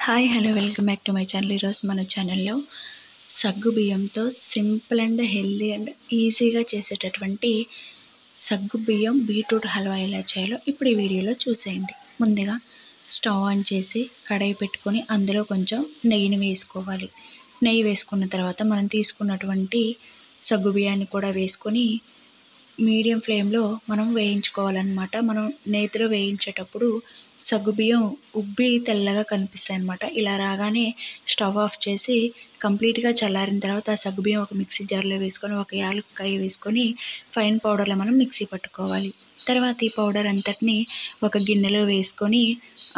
Hi hello welcome back to my channel. ఈరోజు మన ఛానల్లో సగ్గు బియ్యంతో సింపుల్ అండ్ హెల్దీ అండ్ ఈజీగా చేసేటటువంటి సగ్గు బియ్యం బీట్రూట్ హల్వా ఎలా చేయాలో ఇప్పుడు ఈ వీడియోలో చూసేయండి. ముందుగా స్టవ్ ఆన్ చేసి కడాయి పెట్టుకొని అందులో కొంచెం నెయ్యిని వేసుకోవాలి. నెయ్యి వేసుకున్న తర్వాత మనం తీసుకున్నటువంటి సగ్గు బియ్యాన్ని కూడా వేసుకొని మీడియం ఫ్లేమ్లో మనం వేయించుకోవాలన్నమాట. మనం నేతిలో వేయించేటప్పుడు సగ్గుబియ్యం ఉబ్బి తెల్లగా కనిపిస్తాయి అన్నమాట. ఇలా రాగానే స్టవ్ ఆఫ్ చేసి కంప్లీట్గా చల్లారిన తర్వాత ఆ సగ్గుబియ్యం ఒక మిక్సీ జార్లో వేసుకొని ఒక యాలక్కాయ వేసుకొని ఫైన్ పౌడర్లో మనం మిక్సీ పట్టుకోవాలి. తర్వాత ఈ పౌడర్ అంతటిని ఒక గిన్నెలో వేసుకొని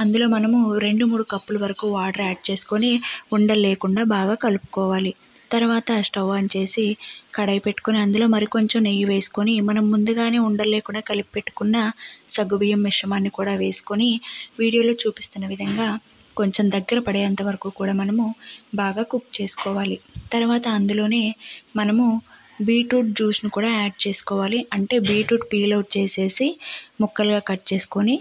అందులో మనము 2-3 కప్పుల వరకు వాటర్ యాడ్ చేసుకొని ఉండలు లేకుండా బాగా కలుపుకోవాలి. తర్వాత స్టవ్ ఆన్ చేసి కడాయి పెట్టుకొని అందులో కొంచెం నెయ్యి వేసుకొని మనం ముందుగానే ఉండలు లేకుండా కలిపి పెట్టుకున్న సగ్గుబియ్యం మిశ్రమాన్ని కూడా వేసుకొని వీడియోలో చూపిస్తున్న విధంగా కొంచెం దగ్గర పడేంత వరకు కూడా మనము బాగా కుక్ చేసుకోవాలి. తర్వాత అందులోనే మనము బీట్రూట్ జ్యూస్ను కూడా యాడ్ చేసుకోవాలి. అంటే బీట్రూట్ పీల్ అవుట్ చేసేసి ముక్కలుగా కట్ చేసుకొని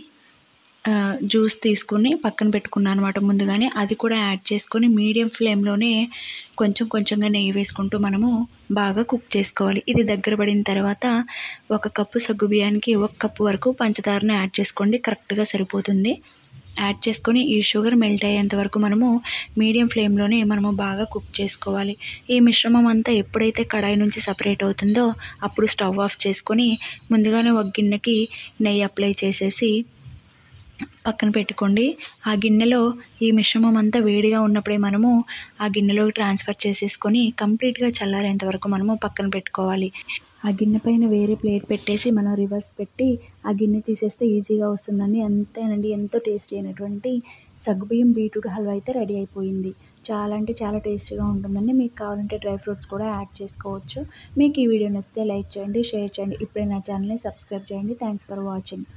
జ్యూస్ తీసుకుని పక్కన పెట్టుకున్నాను అనమాట ముందుగానే. అది కూడా యాడ్ చేసుకొని మీడియం ఫ్లేమ్లోనే కొంచెం కొంచెంగా నెయ్యి వేసుకుంటూ మనము బాగా కుక్ చేసుకోవాలి. ఇది దగ్గర పడిన తర్వాత 1 కప్పు సగ్గు బియ్యానికి 1 కప్పు వరకు పంచదారను యాడ్ చేసుకోండి, కరెక్ట్గా సరిపోతుంది. యాడ్ చేసుకొని ఈ షుగర్ మెల్ట్ అయ్యేంత వరకు మనము మీడియం ఫ్లేమ్లోనే మనము బాగా కుక్ చేసుకోవాలి. ఈ మిశ్రమం అంతా ఎప్పుడైతే కడాయి నుంచి సపరేట్ అవుతుందో అప్పుడు స్టవ్ ఆఫ్ చేసుకొని ముందుగానే ఒక గిన్నెకి నెయ్యి అప్లై చేసేసి పక్కన పెట్టుకోండి. ఆ గిన్నెలో ఈ మిశ్రమం అంతా వేడిగా ఉన్నప్పుడే మనము ఆ గిన్నెలోకి ట్రాన్స్ఫర్ చేసేసుకొని కంప్లీట్గా చల్లారేంత వరకు మనము పక్కన పెట్టుకోవాలి. ఆ గిన్నె పైన వేరే ప్లేట్ పెట్టేసి మనం రివర్స్ పెట్టి ఆ గిన్నె తీసేస్తే ఈజీగా వస్తుందండి. అంతేనండి, ఎంతో టేస్టీ అయినటువంటి సగ్గుబియ్యం బీట్రూట్ హల్వా అయితే రెడీ అయిపోయింది. చాలా అంటే చాలా టేస్టీగా ఉంటుందండి. మీకు కావాలంటే డ్రై ఫ్రూట్స్ కూడా యాడ్ చేసుకోవచ్చు. మీకు ఈ వీడియో నచ్చితే లైక్ చేయండి, షేర్ చేయండి. ఇప్పుడే నా ఛానల్ని సబ్స్క్రైబ్ చేయండి. Thanks for watching.